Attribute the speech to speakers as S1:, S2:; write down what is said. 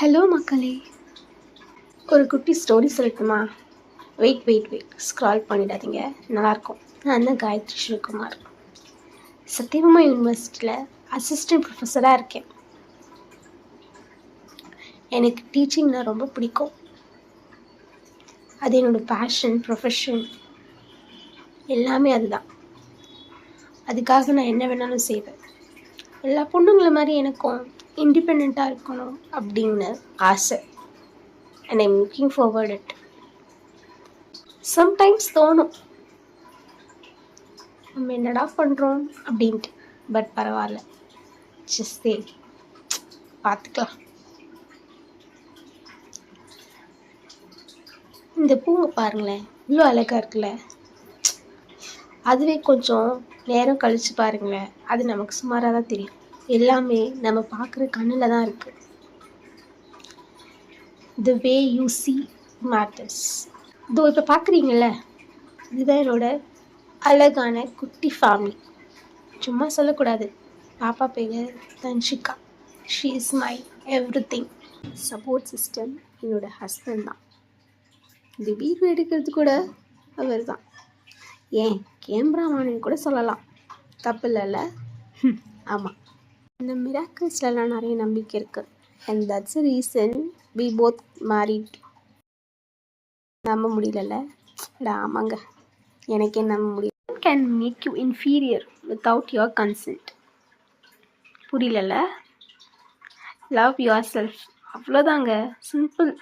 S1: Hello மக்களே, ஒரு குட்டி ஸ்டோரி சொல்லட்டுமா? வெயிட் ஸ்க்ரால் பண்ணிடாதீங்க, நல்லாயிருக்கும். நான் தான் காயத்ரி சிவகுமார். சத்தியபாமா யூனிவர்சிட்டியில் அசிஸ்டன்ட் ப்ரொஃபஸராக இருக்கேன். எனக்கு டீச்சிங்னா ரொம்ப பிடிக்கும். அது என்னோடய பேஷன், ப்ரொஃபஷன் எல்லாமே அதுதான். அதுக்காக நான் என்ன வேணாலும் செய்வேன். எல்லா பொண்ணுங்களை மாதிரி எனக்கும் இண்டிபெண்ட்டாக இருக்கணும் அப்படின்னு ஆசை. And I'm looking forward it. Sometimes தோணும் நம்ம என்னடா பண்ணுறோம் அப்படின்ட்டு. பட் பரவாயில்ல, ஜஸ்ட் பார்த்துக்கலாம். இந்த பூவை பாருங்களேன், இவ்வளோ அழகாக இருக்குல்ல. அதுவே கொஞ்சம் நேரம் கழித்து பாருங்களேன், அது நமக்கு சுமாராக தான் தெரியும். எல்லாமே நம்ம பார்க்குற கண்ணில் தான் இருக்குது. த வே யூ see மேட்டர்ஸ். இதோ இப்போ பார்க்குறீங்கள, இதுதான் என்னோட அழகான குட்டி ஃபேமிலி. சும்மா சொல்லக்கூடாது. பாப்பா பேர் Dhanshika. She is my everything. Support system என்னோடய ஹஸ்பண்ட் தான். இந்த வீடியோ எடுக்கிறது கூட அவர் தான். ஏன் கேமராமேன் கூட சொல்லலாம், தப்பு இல்லைல்ல? ஆமாம், இந்த மிராக்கிள்ஸ்லாம் நிறைய நம்பிக்கை இருக்குது. And that's a reason we both married. நம்ப முடியலல்ல? ஆமாங்க, எனக்கே நம்ப முடியல. Can make you inferior without your consent. புரியலல்ல? லவ் யுவர் செல்ஃப், அவ்வளோதாங்க, சிம்பிள்.